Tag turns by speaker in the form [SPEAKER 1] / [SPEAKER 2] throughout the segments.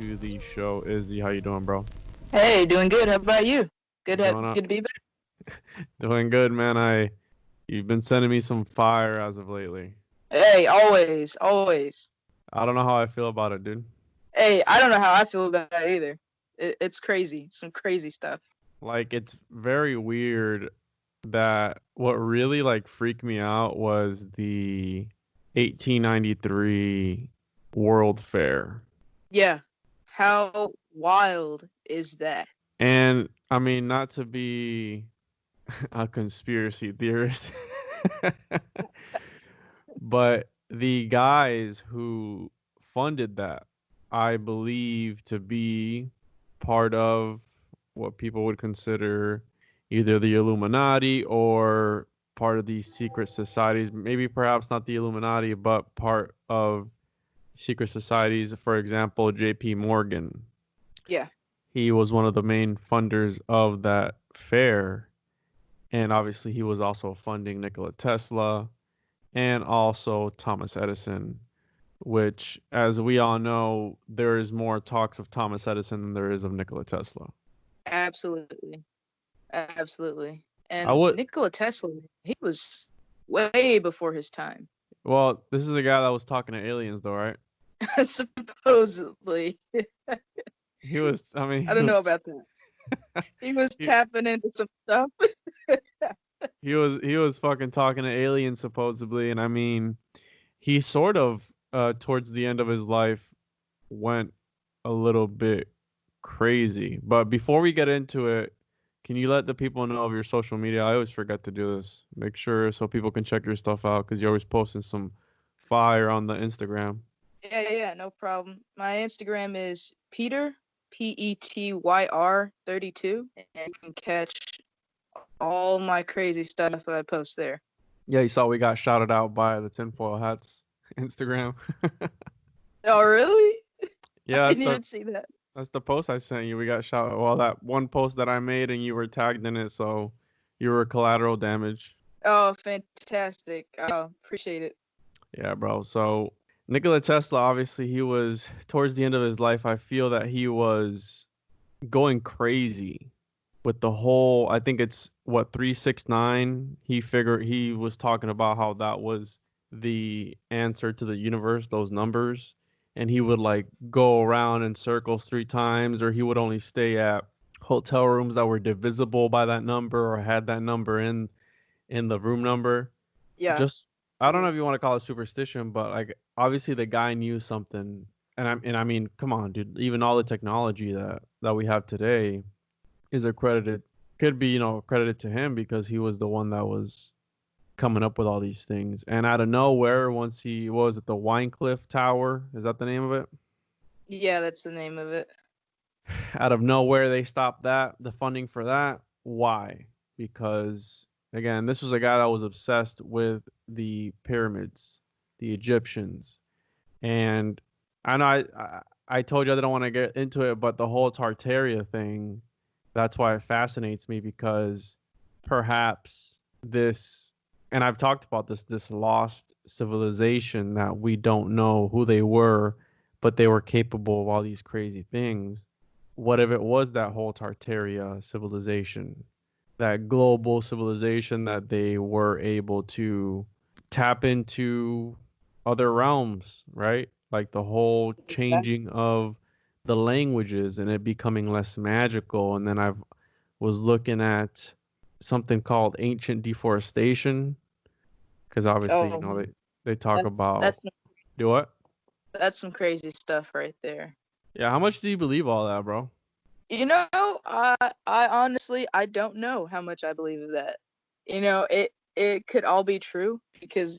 [SPEAKER 1] to the show. Izzy, how you doing, bro?
[SPEAKER 2] Hey, doing good. How about you?
[SPEAKER 1] Doing
[SPEAKER 2] Good to be back.
[SPEAKER 1] doing good, man. You've been sending me some fire as of lately.
[SPEAKER 2] Hey, always, always.
[SPEAKER 1] I don't know how I feel about it, dude.
[SPEAKER 2] Hey, I don't know how I feel about it either. It's crazy. Some crazy stuff.
[SPEAKER 1] Like, it's very weird that what really like freaked me out was the 1893 World Fair.
[SPEAKER 2] Yeah. How wild is that?
[SPEAKER 1] And I mean, not to be a conspiracy theorist, but the guys who funded that, I believe to be part of what people would consider either the Illuminati or part of these secret societies. Maybe perhaps not the Illuminati, but part of secret societies. For example, J.P. Morgan.
[SPEAKER 2] Yeah.
[SPEAKER 1] He was one of the main funders of that fair. And obviously, he was also funding Nikola Tesla and also Thomas Edison, which, as we all know, there is more talks of Thomas Edison than there is of Nikola Tesla.
[SPEAKER 2] Absolutely. Absolutely.
[SPEAKER 1] I
[SPEAKER 2] And
[SPEAKER 1] would,
[SPEAKER 2] Nikola Tesla, he was way before his time.
[SPEAKER 1] well, this is a guy that was talking to aliens, though, right?
[SPEAKER 2] Supposedly.
[SPEAKER 1] He was, I mean,
[SPEAKER 2] I don't know about that. He was
[SPEAKER 1] he,
[SPEAKER 2] tapping into some stuff.
[SPEAKER 1] he was fucking talking to aliens supposedly, and I mean, he sort of, towards the end of his life, went a little bit crazy. But before we get into it, can you let the people know of your social media? I always forget to do this. Make sure so people can check your stuff out because you're always posting some fire on the Instagram.
[SPEAKER 2] Yeah, no problem. My Instagram is Peter, Petyr 32, and you can catch all my crazy stuff that I post there.
[SPEAKER 1] Yeah, you saw we got shouted out by the tinfoil hats Instagram.
[SPEAKER 2] Oh, really? I
[SPEAKER 1] Yeah,
[SPEAKER 2] didn't even see that.
[SPEAKER 1] that's the post I sent you. We got shouted. Well, that one post that I made and you were tagged in it, so you were collateral damage.
[SPEAKER 2] Oh, fantastic. Oh, appreciate it.
[SPEAKER 1] Yeah, bro. So Nikola Tesla, obviously, he was towards the end of his life. I feel that he was going crazy with the whole. I think it's what 369. He was talking about how that was the answer to the universe, those numbers, and he would like go around in circles 3 times, or he would only stay at hotel rooms that were divisible by that number or had that number in the room number.
[SPEAKER 2] Yeah.
[SPEAKER 1] Just I don't know if you want to call it superstition, but like obviously the guy knew something. And I mean, come on, dude. Even all the technology that we have today is accredited, could be credited to him because he was the one that was coming up with all these things. And out of nowhere, once he what was it the Winecliff Tower? Is that the name of it?
[SPEAKER 2] Yeah, that's the name of it.
[SPEAKER 1] Out of nowhere, they stopped the funding for that. Why? Because again, this was a guy that was obsessed with the pyramids, the Egyptians, and I know I told you I didn't want to get into it, but the whole Tartaria thing, that's why it fascinates me because perhaps this, and I've talked about this lost civilization that we don't know who they were, but they were capable of all these crazy things. What if it was that whole Tartaria civilization, that global civilization that they were able to tap into other realms, right? Like the whole changing of the languages and it becoming less magical. And then I was looking at something called ancient deforestation because obviously,
[SPEAKER 2] Oh,
[SPEAKER 1] they talk
[SPEAKER 2] that,
[SPEAKER 1] about
[SPEAKER 2] that's
[SPEAKER 1] do what?
[SPEAKER 2] that's some crazy stuff right there.
[SPEAKER 1] Yeah, how much do you believe all that, bro?
[SPEAKER 2] You know, I honestly I don't know how much I believe of that. It could all be true because,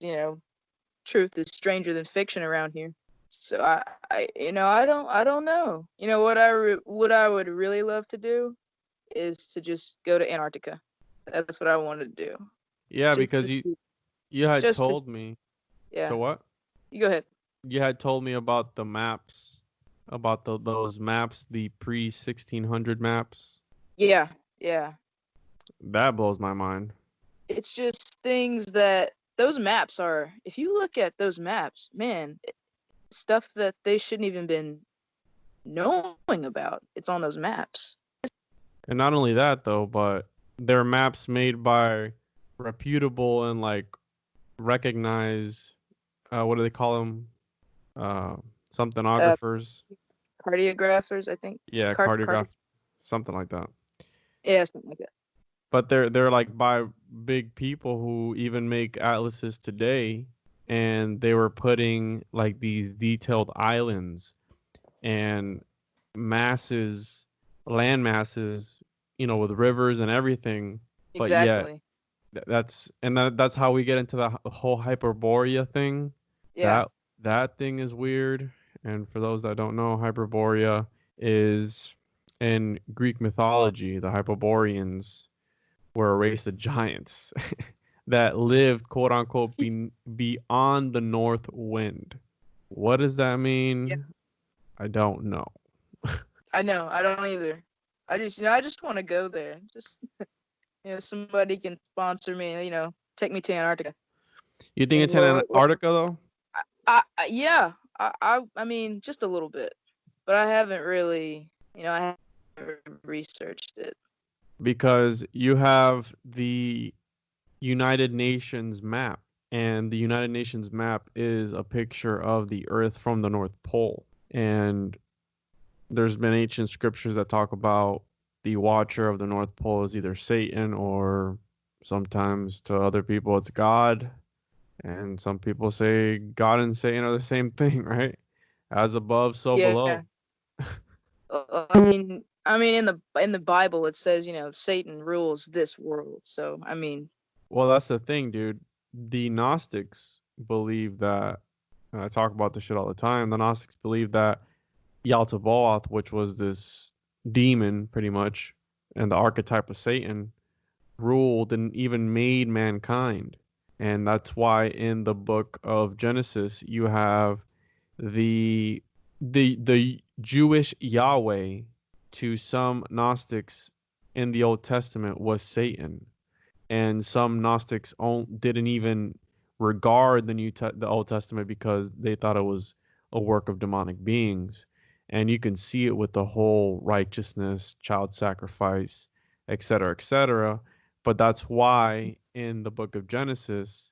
[SPEAKER 2] truth is stranger than fiction around here. So I don't know. You know what I would really love to do is to just go to Antarctica. That's what I want to do.
[SPEAKER 1] Yeah,
[SPEAKER 2] Just
[SPEAKER 1] because
[SPEAKER 2] to see,
[SPEAKER 1] you had
[SPEAKER 2] just to
[SPEAKER 1] told me to
[SPEAKER 2] yeah.
[SPEAKER 1] what?
[SPEAKER 2] You go ahead.
[SPEAKER 1] You had told me about the maps, about those maps, the pre 1600 maps.
[SPEAKER 2] Yeah, yeah.
[SPEAKER 1] That blows my mind.
[SPEAKER 2] It's just things that those maps are. If you look at those maps, man, stuff that they shouldn't even been knowing about. It's on those maps.
[SPEAKER 1] And not only that though, but they're maps made by reputable and like recognized what do they call them? Uh,
[SPEAKER 2] Uh,
[SPEAKER 1] Somethinographers.
[SPEAKER 2] Cardiographers, I think.
[SPEAKER 1] Yeah,
[SPEAKER 2] Card.
[SPEAKER 1] cardiograph, something like that.
[SPEAKER 2] Yeah, something like that.
[SPEAKER 1] But they're like by big people who even make atlases today, and they were putting like these detailed islands and masses, land masses, with rivers and everything. But yet
[SPEAKER 2] Exactly.
[SPEAKER 1] that's how we get into the whole Hyperborea thing.
[SPEAKER 2] Yeah.
[SPEAKER 1] That thing is weird. And for those that don't know, Hyperborea is in Greek mythology. The Hyperboreans were a race of giants that lived, quote unquote, beyond the north wind. What does that mean?
[SPEAKER 2] Yeah.
[SPEAKER 1] I don't know.
[SPEAKER 2] I know. I don't either. I just want to go there. Just, somebody can sponsor me. Take me to Antarctica.
[SPEAKER 1] You think it's in Antarctica though?
[SPEAKER 2] Yeah. I mean, just a little bit, but I haven't really, I haven't researched it.
[SPEAKER 1] Because you have the United Nations map, and the United Nations map is a picture of the Earth from the North Pole. And there's been ancient scriptures that talk about the watcher of the North Pole is either Satan, or sometimes to other people it's God. And some people say God and Satan are the same thing, right? As above, so
[SPEAKER 2] Yeah.
[SPEAKER 1] below.
[SPEAKER 2] I mean, in the Bible it says, Satan rules this world. So I mean,
[SPEAKER 1] Well, that's the thing, dude. The Gnostics believe that, and I talk about this shit all the time. The Gnostics believe that Yaldabaoth, which was this demon, pretty much, and the archetype of Satan, ruled and even made mankind. And that's why in the book of Genesis you have the the Jewish Yahweh to some Gnostics in the Old Testament was Satan, and some Gnostics didn't even regard the Old Testament because they thought it was a work of demonic beings. And you can see it with the whole righteousness, child sacrifice, etc., etc. But that's why in the book of Genesis,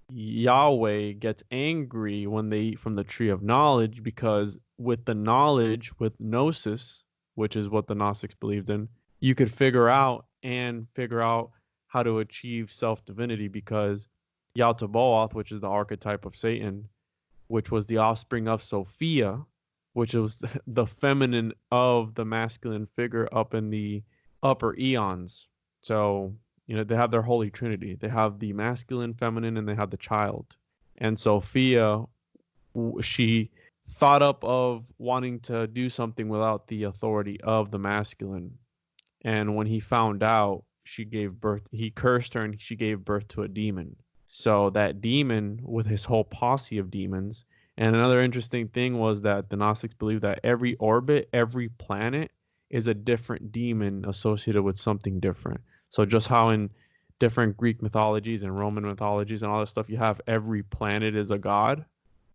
[SPEAKER 1] Yahweh gets angry when they eat from the tree of knowledge, because with the knowledge, with gnosis, which is what the Gnostics believed in, you could figure out how to achieve self-divinity, because Yaldabaoth, which is the archetype of Satan, which was the offspring of Sophia, which was the feminine of the masculine figure up in the upper eons. So, they have their holy trinity. They have the masculine, feminine, and they have the child. And Sophia, she thought up of wanting to do something without the authority of the masculine. And when he found out, he cursed her and she gave birth to a demon. So that demon, with his whole posse of demons. And another interesting thing was that the Gnostics believe that every orbit, every planet is a different demon associated with something different. So just how in different Greek mythologies and Roman mythologies and all that stuff, you have every planet is a god.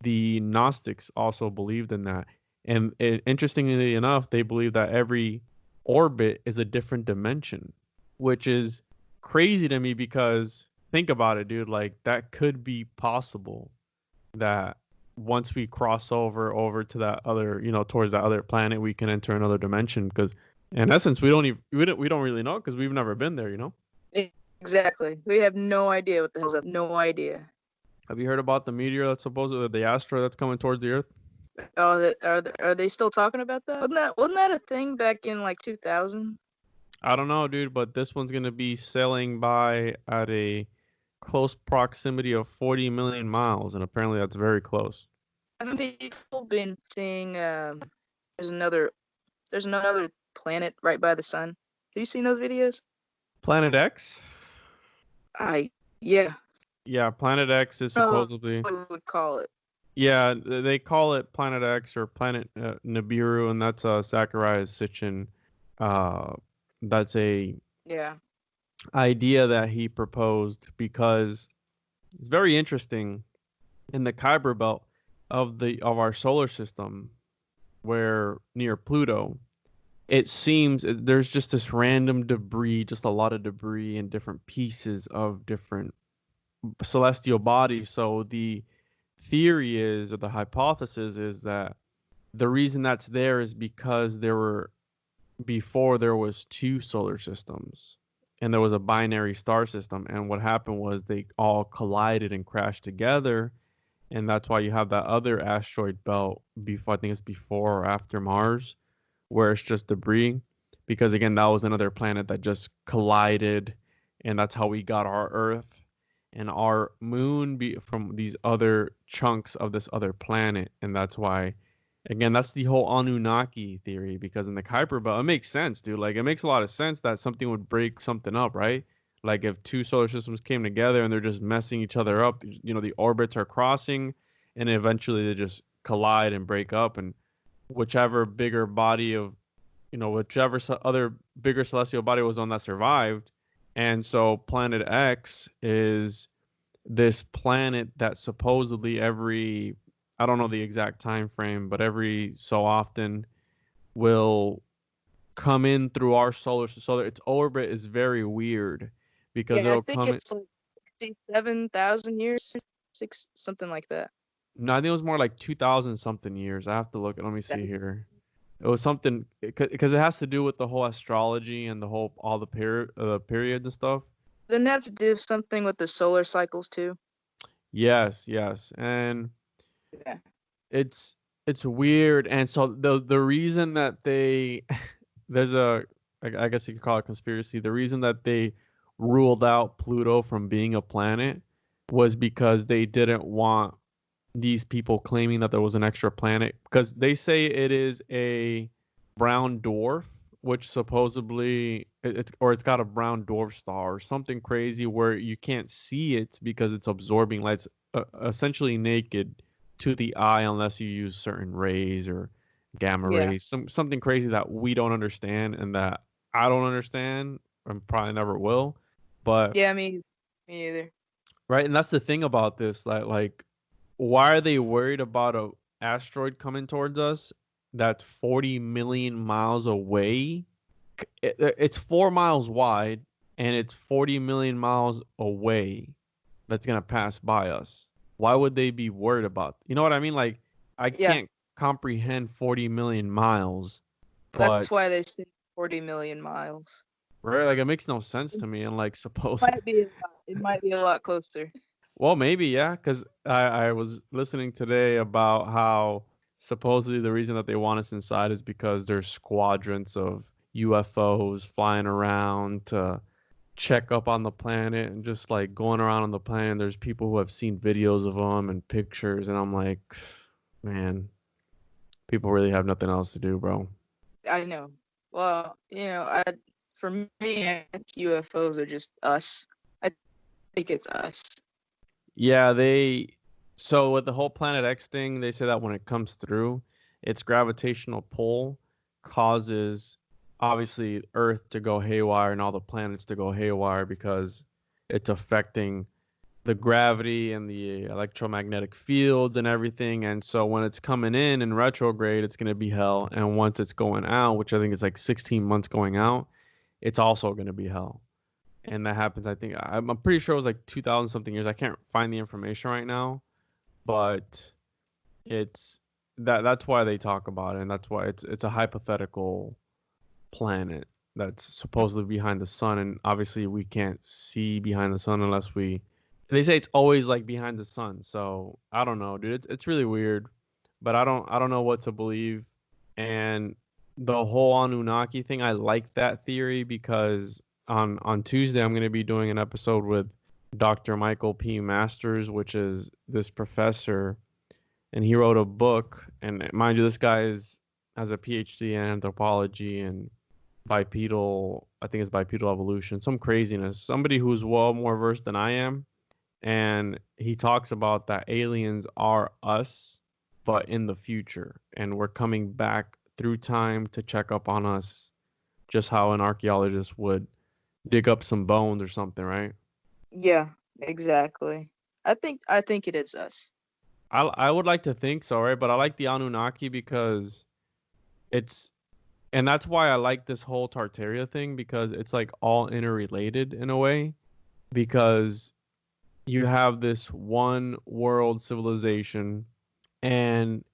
[SPEAKER 1] The Gnostics also believed in that. And interestingly enough, they believe that every orbit is a different dimension, which is crazy to me because think about it, dude. Like, that could be possible, that once we cross over to that other, towards that other planet, we can enter another dimension. Because in essence, we don't really know, because we've never been there.
[SPEAKER 2] Exactly. We have no idea what the hell's up. No idea.
[SPEAKER 1] Have you heard about the meteor that's supposedly the asteroid that's coming towards the Earth?
[SPEAKER 2] Oh, are they still talking about that? Wasn't that a thing back in like 2000?
[SPEAKER 1] I don't know, dude, but this one's gonna be sailing by at a close proximity of 40 million miles, and apparently that's very close.
[SPEAKER 2] Haven't people been seeing? There's another planet right by the sun. Have you seen those videos?
[SPEAKER 1] Planet X?
[SPEAKER 2] Yeah.
[SPEAKER 1] Yeah, Planet X is supposedly.
[SPEAKER 2] What we would call it.
[SPEAKER 1] Yeah, they call it Planet X or Planet Nibiru, and that's Zacharias Sitchin. That's a idea that he proposed because it's very interesting. In the Kuiper belt of our solar system, where near Pluto, it seems there's just this random debris, just a lot of debris and different pieces of different celestial bodies. So the theory is, or the hypothesis is that the reason that's there is because before there was two solar systems and there was a binary star system, and what happened was they all collided and crashed together, and that's why you have that other asteroid belt before, I think it's before or after Mars, where it's just debris, because again that was another planet that just collided, and that's how we got our Earth and our moon from these other chunks of this other planet. And that's why, again, that's the whole Anunnaki theory, because in the Kuiper belt it makes sense, dude. Like, it makes a lot of sense that something would break something up, right? Like if two solar systems came together and they're just messing each other up, the orbits are crossing, and eventually they just collide and break up, and whichever bigger body of, whichever other bigger celestial body was on that survived. And so Planet X is this planet that supposedly I don't know the exact time frame, but every so often will come in through our solar. So its orbit is very weird because
[SPEAKER 2] Yeah, I
[SPEAKER 1] it'll
[SPEAKER 2] think
[SPEAKER 1] come in.
[SPEAKER 2] it's like 67,000 years, something like that.
[SPEAKER 1] No, I think it was more like 2000 something years. I have to look. Let me see here. It was something because it has to do with the whole astrology and all the periods and stuff.
[SPEAKER 2] Doesn't it have to do something with the solar cycles too?
[SPEAKER 1] Yes, yes, and
[SPEAKER 2] Yeah.
[SPEAKER 1] it's weird. And so the reason that they there's I guess you could call it conspiracy. The reason that they ruled out Pluto from being a planet was because they didn't want these people claiming that there was an extra planet, because they say it is a brown dwarf, which supposedly it's got a brown dwarf star or something crazy where you can't see it because it's absorbing light. It's essentially naked to the eye unless you use certain rays or gamma
[SPEAKER 2] Yeah.
[SPEAKER 1] rays, something crazy that we don't understand and that I don't understand and probably never will. But
[SPEAKER 2] Yeah, me either.
[SPEAKER 1] right, and that's the thing about this, like why are they worried about a asteroid coming towards us that's 40 million miles away? It's 4 miles wide and it's 40 million miles away that's gonna pass by us. Why would they be worried about? You know what I mean? Like, I
[SPEAKER 2] Yeah,
[SPEAKER 1] can't comprehend 40 million miles, but
[SPEAKER 2] that's why they say 40 million miles.
[SPEAKER 1] right, like it makes no sense
[SPEAKER 2] It
[SPEAKER 1] to me. And like, suppose
[SPEAKER 2] might be a lot, it might be a lot closer.
[SPEAKER 1] well, maybe, yeah, because I was listening today about how supposedly the reason that they want us inside is because there's squadrons of UFOs flying around to check up on the planet and just like going around on the planet. There's people who have seen videos of them and pictures, and I'm like, man, people really have nothing else to do, bro.
[SPEAKER 2] I know. Well, for me, I think UFOs are just us. I think it's us.
[SPEAKER 1] Yeah, so with the whole Planet X thing, they say that when it comes through, its gravitational pull causes obviously Earth to go haywire and all the planets to go haywire because it's affecting the gravity and the electromagnetic fields and everything. And so when it's coming in retrograde, it's going to be hell. And once it's going out, which I think is like 16 months going out, it's also going to be hell. And that happens, I think, I'm pretty sure it was like 2000 something years. I can't find the information right now, but it's that's why they talk about it, and that's why it's a hypothetical planet that's supposedly behind the sun, and obviously we can't see behind the sun unless they say it's always like behind the sun. So I don't know, dude. It's really weird, but I don't know what to believe. And the whole Anunnaki thing, I like that theory because on Tuesday I'm going to be doing an episode with Dr. Michael P. Masters, which is this professor, and he wrote a book. And mind you, this guy has a PhD in anthropology and bipedal, I think it's bipedal evolution, some craziness. Somebody who's well more versed than I am, and he talks about that aliens are us, but in the future, and we're coming back through time to check up on us, just how an archaeologist would dig up some bones or something, right?
[SPEAKER 2] Yeah, exactly. I think it is us.
[SPEAKER 1] I would like to think so, right? But I like the Anunnaki because it's and that's why I like this whole Tartaria thing, because it's like all interrelated in a way, because you have this one world civilization, and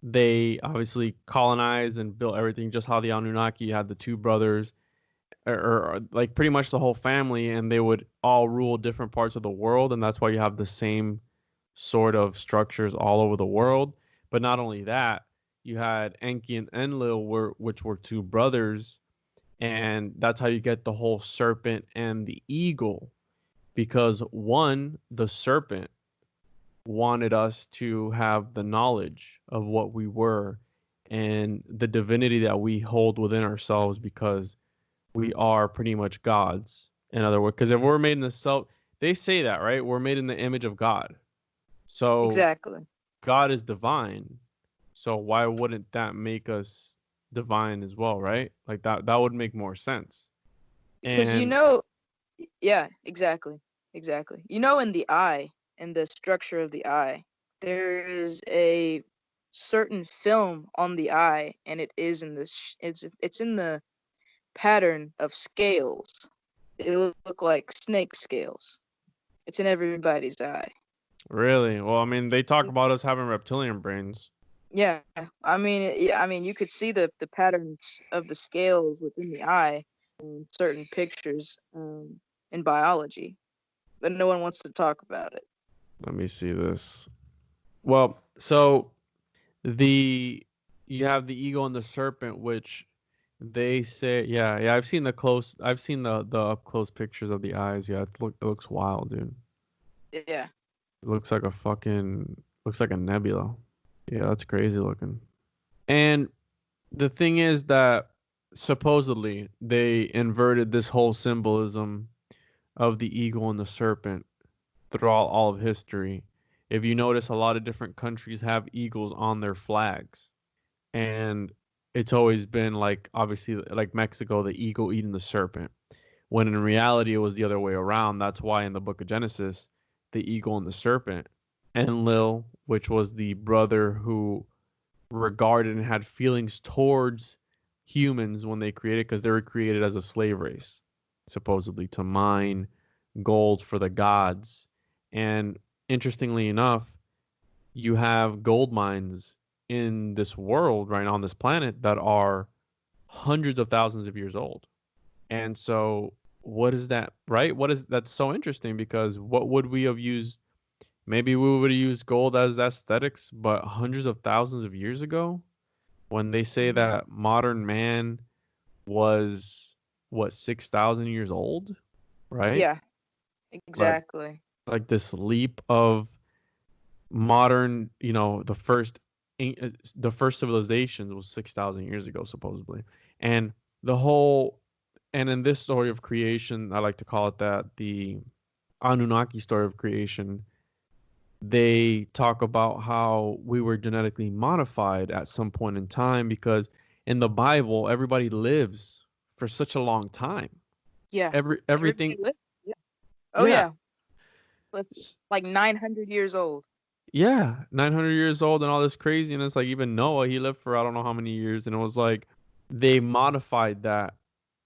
[SPEAKER 1] they obviously colonized and built everything just how the Anunnaki had the two brothers, or like pretty much the whole family, and they would all rule different parts of the world, and that's why you have the same sort of structures all over the world. But not only that, you had Enki and Enlil, which were two brothers, and that's how you get the whole serpent and the eagle, because one, the serpent, wanted us to have the knowledge of what we were and the divinity that we hold within ourselves, because we are pretty much gods. In other words, because if we're made in the self, they say that, right? We're made in the image of God. So
[SPEAKER 2] Exactly.
[SPEAKER 1] God is divine. So why wouldn't that make us divine as well, right? Like that would make more sense.
[SPEAKER 2] Because
[SPEAKER 1] And
[SPEAKER 2] yeah, exactly. Exactly. In the eye, in the structure of the eye, there is a certain film on the eye, and it is in this. It's in the pattern of scales. They look like snake scales. It's in everybody's eye.
[SPEAKER 1] really, well, I mean, they talk about us having reptilian brains.
[SPEAKER 2] Yeah, you could see the patterns of the scales within the eye in certain pictures in biology, but no one wants to talk about it.
[SPEAKER 1] Let me see this. Well, so the you have the eagle and the serpent, which they say, yeah, I've seen the up close pictures of the eyes. Yeah, it looks wild, dude.
[SPEAKER 2] Yeah,
[SPEAKER 1] It looks like a nebula. Yeah, that's crazy looking. And the thing is that supposedly they inverted this whole symbolism of the eagle and the serpent throughout all of history. If you notice, a lot of different countries have eagles on their flags, and it's always been like, obviously, like Mexico, the eagle eating the serpent, when in reality it was the other way around. That's why in the book of Genesis, the eagle and the serpent, Enlil, which was the brother who regarded and had feelings towards humans when they created, because they were created as a slave race, supposedly to mine gold for the gods. And interestingly enough, you have gold mines in this world, right, on this planet, that are hundreds of thousands of years old. And so what is that, right? That's so interesting, because what would we have used? Maybe we would have used gold as aesthetics, but hundreds of thousands of years ago, when they say that modern man was, what, 6,000 years old, right?
[SPEAKER 2] yeah,
[SPEAKER 1] Like
[SPEAKER 2] exactly.
[SPEAKER 1] like this leap of modern, the first civilization was 6,000 years ago, supposedly. And the whole, and in this story of creation, I like to call it that, the Anunnaki story of creation, they talk about how we were genetically modified at some point in time, because in the Bible, everybody lives for such a long time.
[SPEAKER 2] Yeah,
[SPEAKER 1] Everything,
[SPEAKER 2] everybody lived. Yeah. Oh
[SPEAKER 1] yeah.
[SPEAKER 2] yeah, like 900 years old.
[SPEAKER 1] Yeah, 900 years old and all this crazy, and it's like even Noah, he lived for I don't know how many years, and it was like they modified that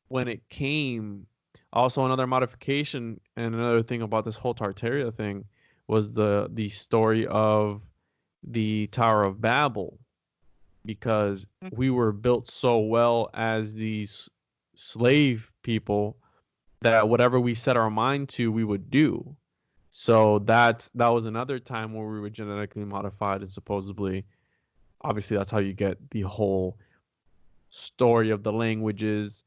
[SPEAKER 1] when it came. Also, another modification and another thing about this whole Tartaria thing was the story of the Tower of Babel, because we were built so well as these slave people that whatever we set our mind to, we would do. So that was another time where we were genetically modified, and supposedly, obviously, that's how you get the whole story of the languages.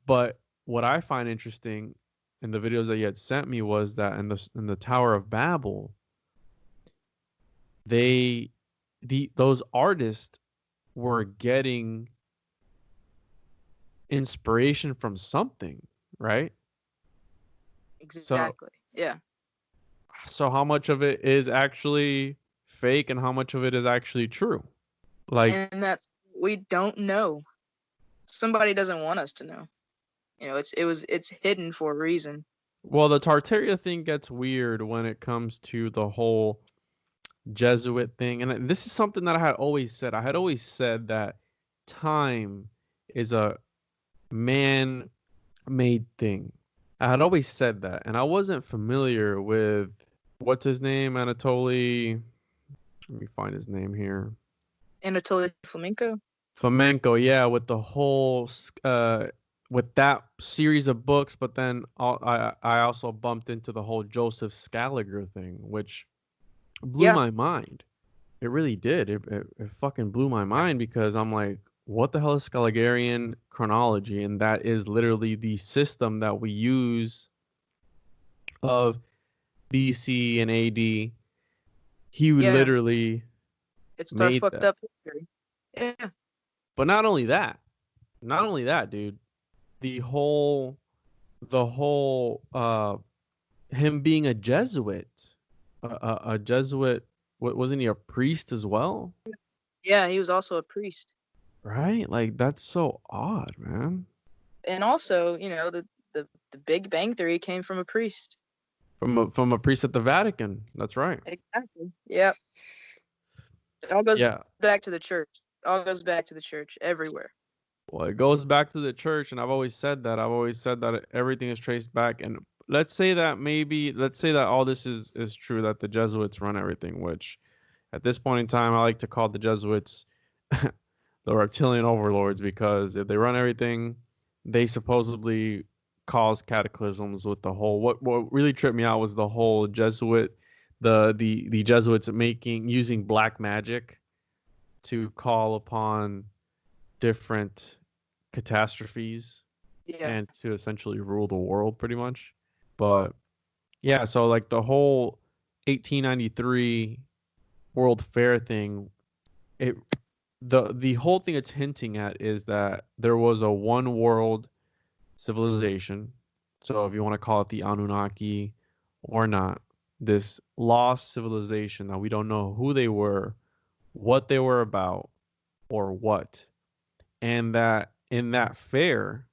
[SPEAKER 1] But what I find interesting in the videos that you had sent me was that in the Tower of Babel, they those artists were getting inspiration from something, right? So
[SPEAKER 2] Exactly. Yeah.
[SPEAKER 1] so how much of it is actually fake and how much of it is actually true? Like,
[SPEAKER 2] And that we don't know. Somebody doesn't want us to know. It's hidden for a reason.
[SPEAKER 1] well, the Tartaria thing gets weird when it comes to the whole Jesuit thing. And this is something that I had always said. I had always said that time is a man-made thing. I had always said that, and I wasn't familiar with what's his name, Anatoly. Let me find his name here.
[SPEAKER 2] Anatoly Flamenco.
[SPEAKER 1] Flamenco, yeah, with the whole with that series of books, but then I also bumped into the whole Joseph Scaliger thing, which blew
[SPEAKER 2] Yeah.
[SPEAKER 1] my mind. It really did. It fucking blew my mind because I'm like, what the hell is Scaligerian chronology? And that is literally the system that we use of BC and AD. He
[SPEAKER 2] Yeah.
[SPEAKER 1] literally
[SPEAKER 2] It's our
[SPEAKER 1] made
[SPEAKER 2] fucked
[SPEAKER 1] that.
[SPEAKER 2] up history. Yeah.
[SPEAKER 1] But not only that, dude, the whole the whole him being a Jesuit, a Jesuit, what wasn't he a priest as well?
[SPEAKER 2] Yeah, he was also a priest.
[SPEAKER 1] Right? Like that's so odd, man.
[SPEAKER 2] And also, the Big Bang Theory came from a priest.
[SPEAKER 1] From a priest at the Vatican. That's right.
[SPEAKER 2] Exactly. Yep. It all goes
[SPEAKER 1] Yeah.
[SPEAKER 2] back to the church. It all goes back to the church everywhere.
[SPEAKER 1] Well, it goes back to the church, and I've always said that. I've always said that everything is traced back. And let's say that all this is true, that the Jesuits run everything, which at this point in time, I like to call the Jesuits the reptilian overlords because if they run everything, they supposedly cause cataclysms with the whole. What really tripped me out was the whole Jesuit, the Jesuits using black magic to call upon different catastrophes
[SPEAKER 2] Yeah.
[SPEAKER 1] and to essentially rule the world pretty much. But yeah, so like the whole 1893 World Fair thing, it the whole thing it's hinting at is that there was a one world civilization. So if you want to call it the Anunnaki or not, this lost civilization that we don't know who they were, what they were about, or what. And that in that fair,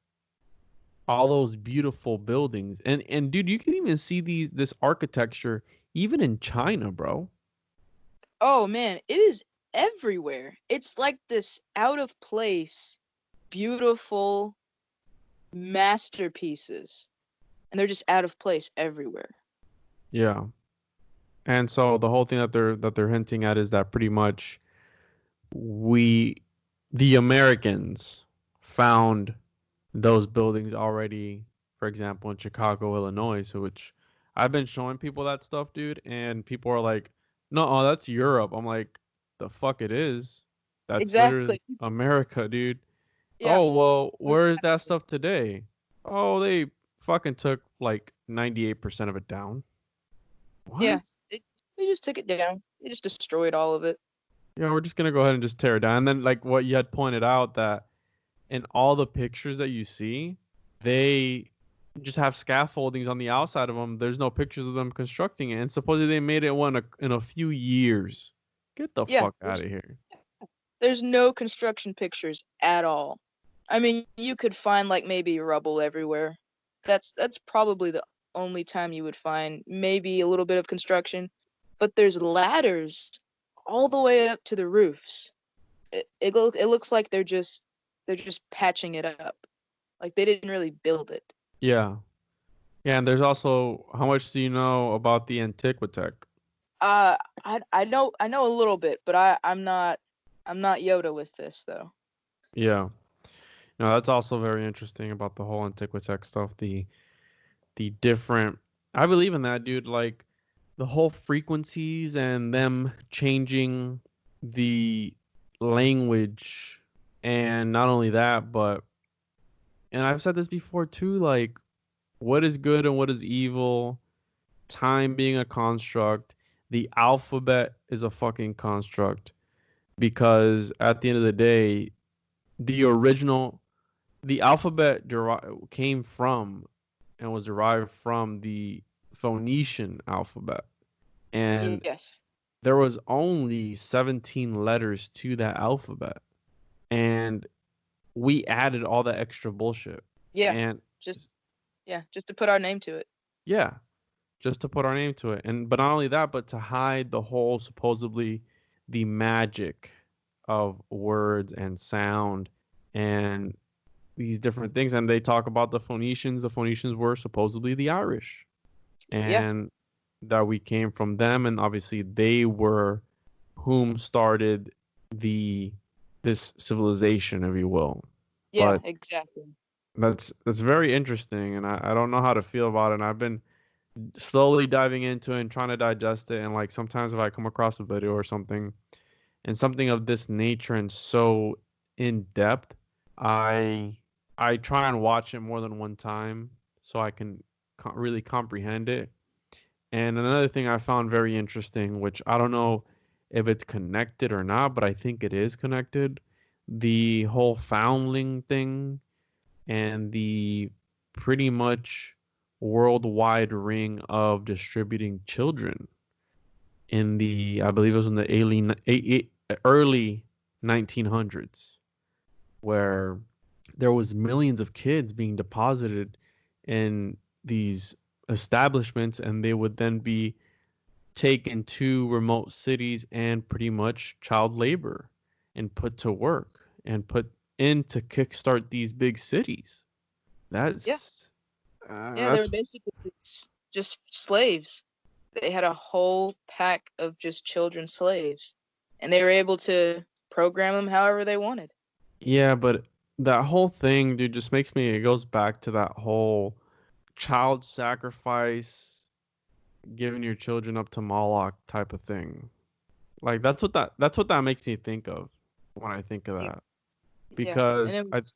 [SPEAKER 1] all those beautiful buildings and dude, you can even see this architecture even in China, bro.
[SPEAKER 2] Oh man, it is everywhere. It's like this out of place, beautiful masterpieces. And they're just out of place everywhere.
[SPEAKER 1] Yeah. And so the whole thing that they're hinting at is that pretty much we the Americans found those buildings already, for example, in Chicago, Illinois, so which I've been showing people that stuff, dude, and people are like, "No, oh, that's Europe." I'm like, "The fuck it is. That's literally
[SPEAKER 2] Exactly.
[SPEAKER 1] America, dude."
[SPEAKER 2] Yeah.
[SPEAKER 1] Oh, well, where is that stuff today? Oh, they fucking took like 98% of it down.
[SPEAKER 2] Yeah.
[SPEAKER 1] What?
[SPEAKER 2] They just took it down. They just destroyed all of it.
[SPEAKER 1] Yeah, we're just gonna go ahead and just tear it down. And then like what you had pointed out that in all the pictures that you see, they just have scaffoldings on the outside of them. There's no pictures of them constructing it, and supposedly they made it in a few years. Get the
[SPEAKER 2] Yeah.
[SPEAKER 1] fuck out of here.
[SPEAKER 2] There's no construction pictures at all. I mean, you could find like maybe rubble everywhere. That's probably the only time you would find maybe a little bit of construction, but there's ladders all the way up to the roofs. It looks like they're just patching it up. Like they didn't really build it.
[SPEAKER 1] Yeah, yeah, and there's also how much do you know about the Antiquatech?
[SPEAKER 2] Uh, I know a little bit, but I'm not Yoda with this though.
[SPEAKER 1] Yeah, no, that's also very interesting about the whole Antiquatech stuff. The different, I believe in that, dude. Like the whole frequencies and them changing the language, and not only that, but and I've said this before too, like what is good and what is evil, time being a construct, the alphabet is a fucking construct because at the end of the day, the original the alphabet came from and was derived from the Phoenician alphabet. And
[SPEAKER 2] Yes.
[SPEAKER 1] there was only 17 letters to that alphabet. And we added all that extra bullshit.
[SPEAKER 2] Yeah.
[SPEAKER 1] And
[SPEAKER 2] Just just to put our name to it.
[SPEAKER 1] yeah, just to put our name to it. And but not only that, but to hide the whole supposedly the magic of words and sound and these different things. And they talk about the Phoenicians. The Phoenicians were supposedly the Irish,
[SPEAKER 2] Yeah.
[SPEAKER 1] and that we came from them. And obviously, they were whom started the this civilization, if you will.
[SPEAKER 2] Yeah,
[SPEAKER 1] But
[SPEAKER 2] exactly.
[SPEAKER 1] that's very interesting, and I don't know how to feel about it. And I've been slowly diving into it and trying to digest it. And like sometimes if I come across a video or something and something of this nature and so in depth, I I try and watch it more than one time so I can really comprehend it. And another thing I found very interesting, which I don't know if it's connected or not, but I think it is connected, the whole foundling thing and the pretty much worldwide ring of distributing children in the, I believe it was in the early 1900s, where there was millions of kids being deposited in these establishments, and they would then be taken to remote cities and pretty much child labor and put to work and put in to kickstart these big cities.
[SPEAKER 2] Yeah.
[SPEAKER 1] That's
[SPEAKER 2] Yeah, they were
[SPEAKER 1] that's
[SPEAKER 2] basically just slaves. They had a whole pack of just children slaves, and they were able to program them however they wanted.
[SPEAKER 1] yeah, but that whole thing, dude, just makes me. It goes back to that whole child sacrifice, giving your children up to Moloch type of thing. Like that's what that makes me think of when I think of
[SPEAKER 2] Y-
[SPEAKER 1] that.
[SPEAKER 2] Yeah, and
[SPEAKER 1] Because
[SPEAKER 2] it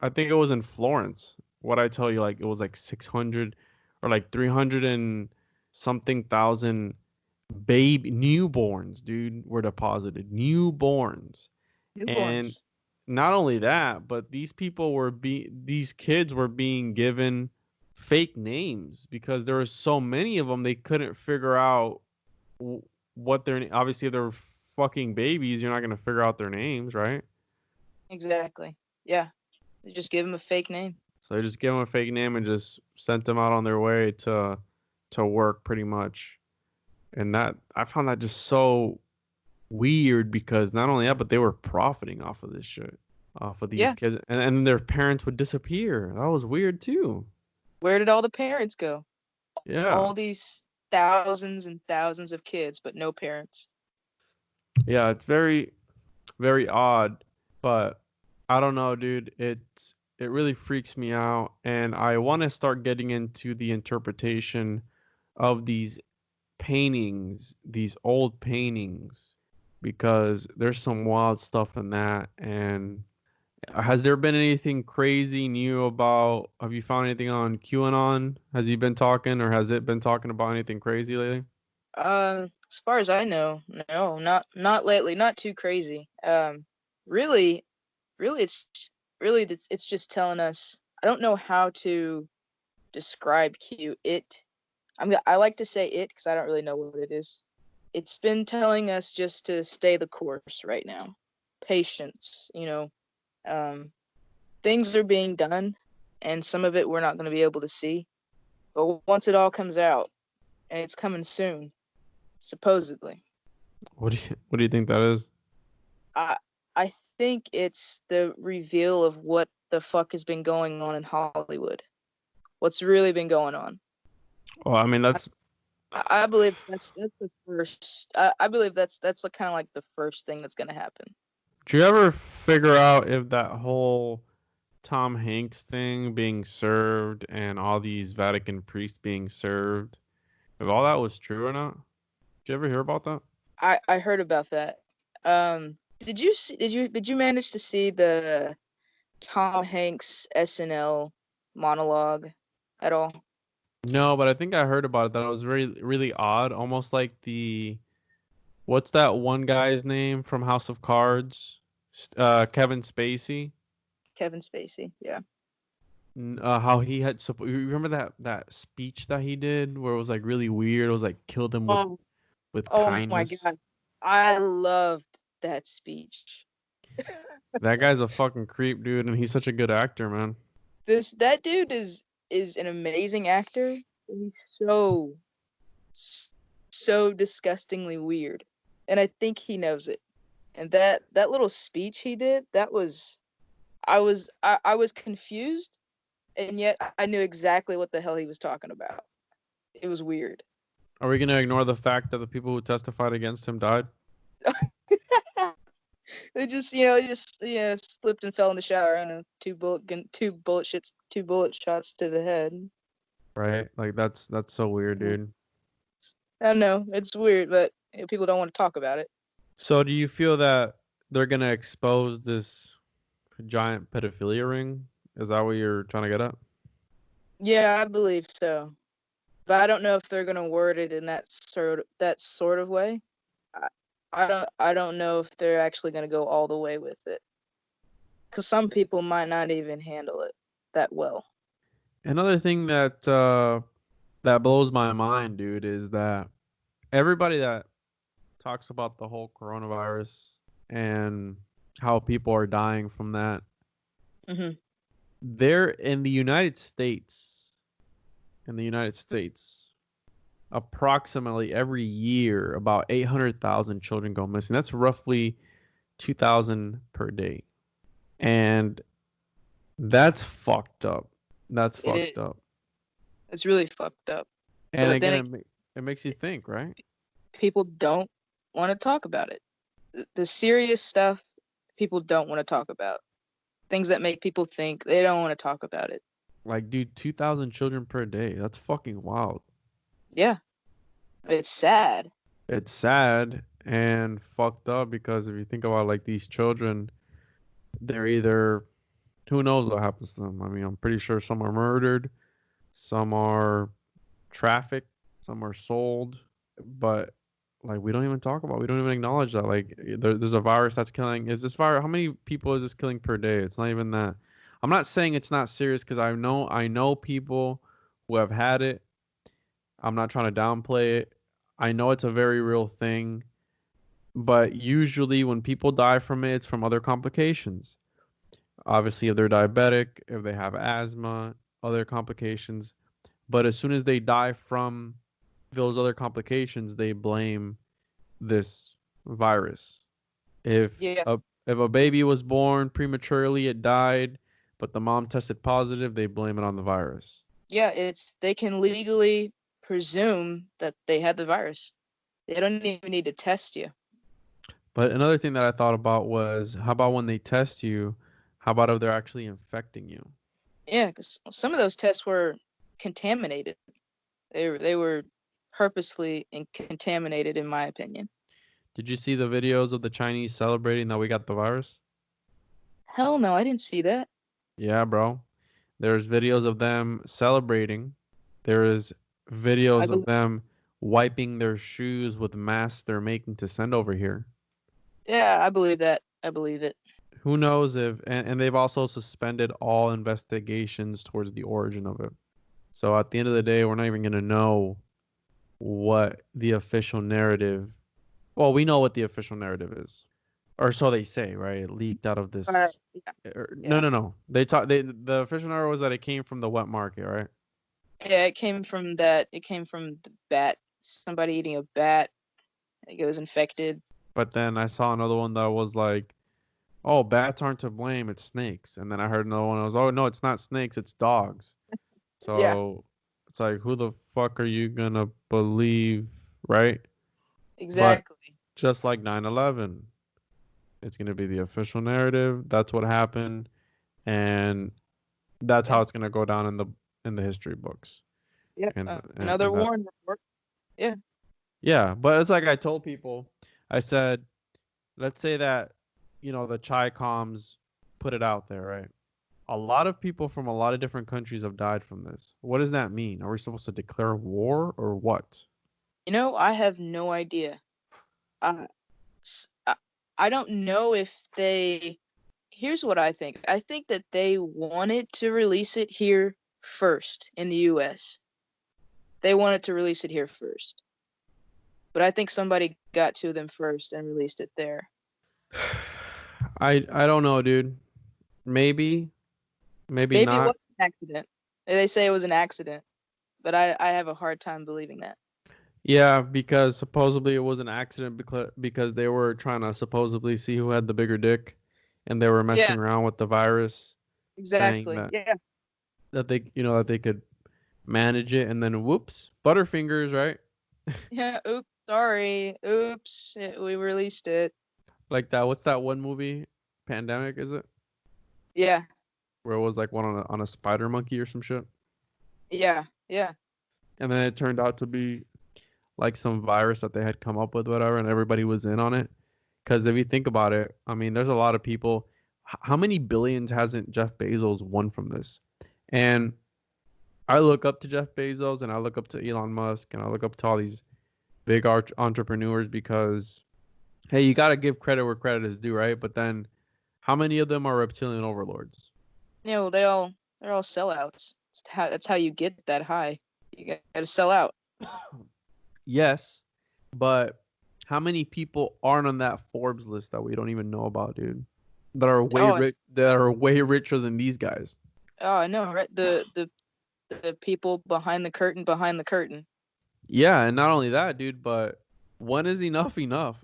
[SPEAKER 1] I think it was in Florence. What I tell you, like it was like 600 or like 300 and something thousand baby newborns, dude, were deposited. Newborns. And
[SPEAKER 2] newborns.
[SPEAKER 1] not only that, but these kids were being given fake names because there were so many of them they couldn't figure out what their obviously if they're fucking babies, you're not going to figure out their names, right?
[SPEAKER 2] Exactly. Yeah, they just give them a fake name.
[SPEAKER 1] So they just give them a fake name and just sent them out on their way to work pretty much. And that I found that just so weird because not only that, but they were profiting off of this shit, off of these
[SPEAKER 2] Yeah,
[SPEAKER 1] kids, and their parents would disappear. That was weird too.
[SPEAKER 2] where did all the parents go?
[SPEAKER 1] Yeah,
[SPEAKER 2] All these thousands and thousands of kids, but no parents.
[SPEAKER 1] yeah, it's very very odd, but I don't know, dude. It really freaks me out, and I want to start getting into the interpretation of these paintings, these old paintings, because there's some wild stuff in that. And has there been anything crazy new about? Have you found anything on QAnon? Has he been talking, or has it been talking about anything crazy lately?
[SPEAKER 2] As far as I know, no, not lately, not too crazy. Really, really, it's just telling us. I don't know how to describe it. I like to say it because I don't really know what it is. It's been telling us just to stay the course right now. Patience, um, things are being done, and some of it we're not going to be able to see. But once it all comes out, and it's coming soon, supposedly,
[SPEAKER 1] What do you think that is?
[SPEAKER 2] I I think it's the reveal of what the fuck has been going on in Hollywood. What's really been going on.
[SPEAKER 1] Well, I mean,
[SPEAKER 2] I,
[SPEAKER 1] that's.
[SPEAKER 2] I believe that's the first. I believe that's kind of like the first thing that's gonna happen.
[SPEAKER 1] Do you ever figure out if that whole Tom Hanks thing being served and all these Vatican priests being served, if all that was true or not? Did you ever hear about that?
[SPEAKER 2] I heard about that. Did you manage to see the Tom Hanks SNL monologue at all?
[SPEAKER 1] No, but I think I heard about it. That it was really odd, almost like the what's that one guy's name from House of Cards? Kevin Spacey.
[SPEAKER 2] Kevin Spacey, yeah.
[SPEAKER 1] How he had you remember that speech that he did where it was like really weird. It was like killed him with
[SPEAKER 2] Oh, oh my
[SPEAKER 1] kindness.
[SPEAKER 2] God, I loved that speech.
[SPEAKER 1] That guy's a fucking creep, dude, and he's such a good actor, man.
[SPEAKER 2] That dude is an amazing actor. He's so disgustingly weird, and I think he knows it. And that little speech he did, I was confused, and yet I knew exactly what the hell he was talking about. It was weird.
[SPEAKER 1] Are we gonna ignore the fact that the people who testified against him died?
[SPEAKER 2] They just, slipped and fell in the shower. I don't know, two bullet shots to the head.
[SPEAKER 1] Right? Like that's so weird, dude.
[SPEAKER 2] I don't know, it's weird, but people don't want to talk about it.
[SPEAKER 1] So do you feel that they're gonna expose this giant pedophilia ring? Is that what you're trying to get at?
[SPEAKER 2] Yeah, I believe so, but I don't know if they're gonna word it in that sort of way. I don't know if they're actually gonna go all the way with it, because some people might not even handle it that well.
[SPEAKER 1] Another thing that that blows my mind, dude, is that everybody that talks about the whole coronavirus and how people are dying from that,
[SPEAKER 2] Hmm.
[SPEAKER 1] they're in the United States. In the United States, approximately every year, about 800,000 children go missing. That's roughly 2,000 per day. And that's fucked up. That's fucked up.
[SPEAKER 2] It's really fucked up.
[SPEAKER 1] And
[SPEAKER 2] But then
[SPEAKER 1] again, it makes you think, right?
[SPEAKER 2] people don't want to talk about it. The serious stuff, people don't want to talk about. Things that make people think, they don't want to talk about it.
[SPEAKER 1] Like, dude, 2,000 children per day. That's fucking wild.
[SPEAKER 2] Yeah, it's sad.
[SPEAKER 1] It's sad and fucked up because if you think about like these children, they're either who knows what happens to them. I mean, I'm pretty sure some are murdered, some are trafficked, some are sold, but like we don't even talk about, we don't even acknowledge that. Like there's a virus that's killing. Is this virus? How many people is this killing per day? It's not even that. I'm not saying it's not serious because I know people who have had it. I'm not trying to downplay it. I know it's a very real thing, but usually when people die from it, it's from other complications. Obviously, if they're diabetic, if they have asthma, other complications. But as soon as they die from those other complications, they blame this virus. If
[SPEAKER 2] Yeah,
[SPEAKER 1] a if a baby was born prematurely, it died, but the mom tested positive, they blame it on the virus.
[SPEAKER 2] yeah, they can legally presume that they had the virus. They don't even need to test you.
[SPEAKER 1] But another thing that I thought about was how about when they test you, how about if they're actually infecting you?
[SPEAKER 2] Yeah, because some of those tests were contaminated. They were purposely contaminated, in my opinion.
[SPEAKER 1] Did you see the videos of the Chinese celebrating that we got the virus?
[SPEAKER 2] Hell no, I didn't see that.
[SPEAKER 1] Yeah, bro. There's videos of them celebrating. There is
[SPEAKER 2] I
[SPEAKER 1] videos of
[SPEAKER 2] believe,
[SPEAKER 1] them wiping their shoes with masks they're making to send over here.
[SPEAKER 2] yeah, I believe that. I believe it.
[SPEAKER 1] Who knows if, and they've also suspended all investigations towards the origin of it. So at the end of the day, we're not even going to know what the official narrative, well, we know what the official narrative is. Or so they say, right? It leaked out of this.
[SPEAKER 2] Yeah,
[SPEAKER 1] No,
[SPEAKER 2] yeah,
[SPEAKER 1] no, no. The official narrative was that it came from the wet market, right?
[SPEAKER 2] yeah. It came from that. It came from the bat. Somebody eating a bat. I think it was infected.
[SPEAKER 1] But then I saw another one that was like, oh, bats aren't to blame, it's snakes. And then I heard another one that was, oh no, it's not snakes, it's dogs.
[SPEAKER 2] Yeah,
[SPEAKER 1] So it's like, who the fuck are you gonna believe, right? But
[SPEAKER 2] exactly.
[SPEAKER 1] just like 9/11, it's gonna be the official narrative. That's what happened, and that's how
[SPEAKER 2] Yeah,
[SPEAKER 1] it's gonna go down in the history books.
[SPEAKER 2] yeah.
[SPEAKER 1] And
[SPEAKER 2] Another
[SPEAKER 1] that,
[SPEAKER 2] warning report. Yeah,
[SPEAKER 1] yeah. But it's like I told people, I said, let's say that the Chi Coms put it out there, right? A lot of people from a lot of different countries have died from this. What does that mean? Are we supposed to declare war or what?
[SPEAKER 2] I have no idea. Uh, s- I, I don't know if they. Here's what I think. I think that they wanted to release it here first in the U.S. They wanted to release it here first, but I think somebody got to them first and released it there.
[SPEAKER 1] I don't know, dude. Maybe, maybe
[SPEAKER 2] Maybe it was
[SPEAKER 1] not.
[SPEAKER 2] an accident. They say it was an accident, but I have a hard time believing that.
[SPEAKER 1] Yeah, because supposedly it was an accident because they were trying to supposedly see who had the bigger dick, and they were
[SPEAKER 2] Yeah,
[SPEAKER 1] messing around with the virus, saying
[SPEAKER 2] exactly.
[SPEAKER 1] that
[SPEAKER 2] Yeah.
[SPEAKER 1] that they could manage it, and then whoops, Butterfingers, right?
[SPEAKER 2] Yeah. Oops. Sorry. Oops. We released it.
[SPEAKER 1] Like that. What's that one movie? Pandemic, is it?
[SPEAKER 2] Yeah.
[SPEAKER 1] Where it was like one on a spider monkey or some shit,
[SPEAKER 2] Yeah. Yeah.
[SPEAKER 1] and then it turned out to be like some virus that they had come up with, whatever, and everybody was in on it. Because if you think about it, I mean, there's a lot of people. How many billions hasn't Jeff Bezos won from this? And I look up to Jeff Bezos, and I look up to Elon Musk, and I look up to all these big entrepreneurs because, hey, you got to give credit where credit is due, right? But then, how many of them are reptilian overlords?
[SPEAKER 2] They're all sellouts. That's how you get that high. You got to sell out.
[SPEAKER 1] Yes, but how many people aren't on that Forbes list that we don't even know about, dude?
[SPEAKER 2] Oh,
[SPEAKER 1] That are way richer than these guys.
[SPEAKER 2] oh, I know, right? The people behind the curtain, behind the curtain.
[SPEAKER 1] Yeah, and not only that, dude, but when is enough enough?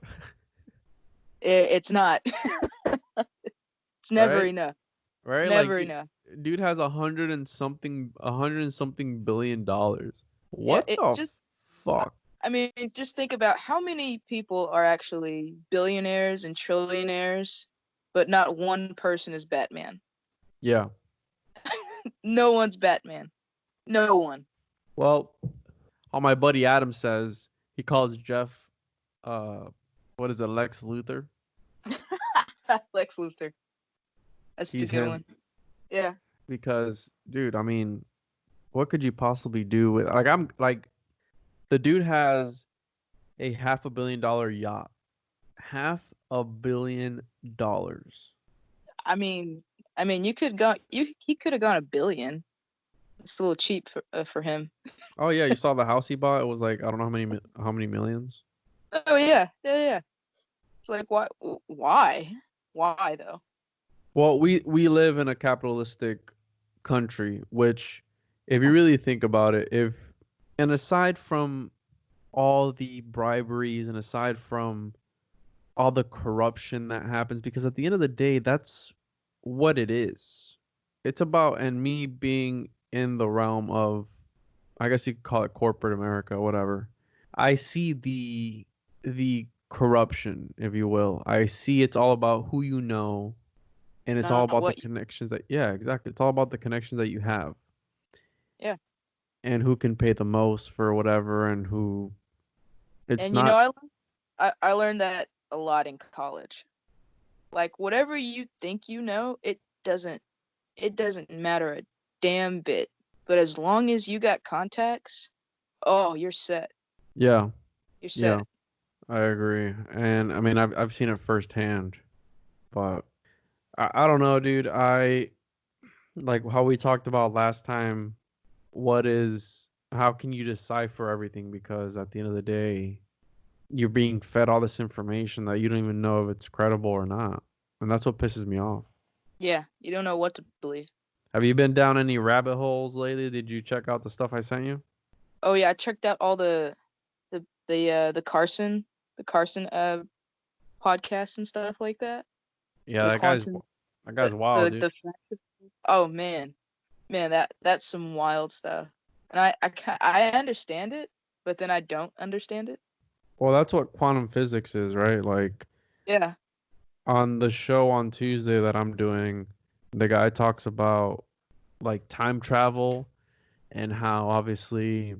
[SPEAKER 2] It's not. It's never
[SPEAKER 1] Right?
[SPEAKER 2] enough.
[SPEAKER 1] Right? Like
[SPEAKER 2] Never enough.
[SPEAKER 1] dude has a hundred and something $1 billion.
[SPEAKER 2] Yeah.
[SPEAKER 1] What
[SPEAKER 2] It
[SPEAKER 1] the
[SPEAKER 2] just.
[SPEAKER 1] fuck?
[SPEAKER 2] I mean, just think about how many people are actually billionaires and trillionaires, but not one person is Batman.
[SPEAKER 1] Yeah.
[SPEAKER 2] No one's Batman. No one.
[SPEAKER 1] Well, all my buddy Adam says he calls Jeff uh what is it, Lex Luthor?
[SPEAKER 2] Lex Luthor. That's a
[SPEAKER 1] He's
[SPEAKER 2] good
[SPEAKER 1] him
[SPEAKER 2] one. Yeah.
[SPEAKER 1] because dude, I mean, what could you possibly do with like the dude has a $500 million yacht. $500 million.
[SPEAKER 2] I mean, you could go. You he could have gone 1 billion. It's a little cheap for him.
[SPEAKER 1] Oh yeah, you saw the house he bought? It was like I don't know how many millions.
[SPEAKER 2] Oh yeah, yeah, yeah. It's like why, why though?
[SPEAKER 1] Well, we live in a capitalistic country, which if you really think about it, if and aside from all the briberies and aside from all the corruption that happens, because at the end of the day, that's what it is. It's about, and me being in the realm of, I guess you could call it corporate America, whatever. I see the corruption, if you will. I see it's all about who you know, and it's all
[SPEAKER 2] Not
[SPEAKER 1] about the
[SPEAKER 2] what you.
[SPEAKER 1] connections that, yeah, exactly. It's all about the connections that you have
[SPEAKER 2] Yeah.
[SPEAKER 1] and who can pay the most for whatever and who it's
[SPEAKER 2] And you know,
[SPEAKER 1] not.
[SPEAKER 2] I learned that a lot in college. Like whatever you think you know, it doesn't matter a damn bit. But as long as you got contacts, oh, you're set.
[SPEAKER 1] Yeah,
[SPEAKER 2] You're
[SPEAKER 1] yeah,
[SPEAKER 2] set.
[SPEAKER 1] I agree. And I mean, I've seen it firsthand, but I don't know, dude. I like how we talked about last time. How can you decipher everything? Because at the end of the day, you're being fed all this information that you don't even know if it's credible or not. And that's what pisses me off.
[SPEAKER 2] Yeah, you don't know what to believe.
[SPEAKER 1] Have you been down any rabbit holes lately? Did you check out the stuff I sent you?
[SPEAKER 2] Oh yeah, I checked out all the Carson podcasts and stuff like that.
[SPEAKER 1] Yeah,
[SPEAKER 2] The quantum
[SPEAKER 1] that guy's wild, dude.
[SPEAKER 2] the oh man, that's some wild stuff. And I understand it, but then I don't understand it.
[SPEAKER 1] Well, that's what quantum physics is, right? Like
[SPEAKER 2] Yeah.
[SPEAKER 1] on the show on Tuesday that I'm doing, the guy talks about like time travel and how obviously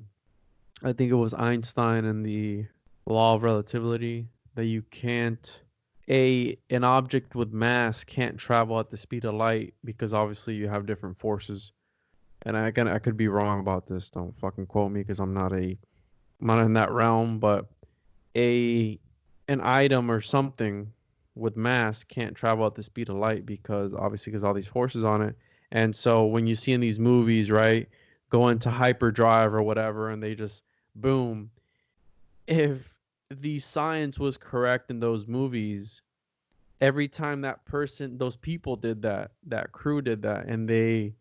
[SPEAKER 1] I think it was Einstein and the law of relativity that you can't a an object with mass can't travel at the speed of light because obviously you have different forces. And I could be wrong about this. Don't fucking quote me because I'm not in that realm, but a an item or something with mass can't travel at the speed of light because obviously because all these forces on it. And so when you see in these movies, right, go into hyperdrive or whatever, and they just boom. If the science was correct in those movies, every time those people did that, that crew did that, and they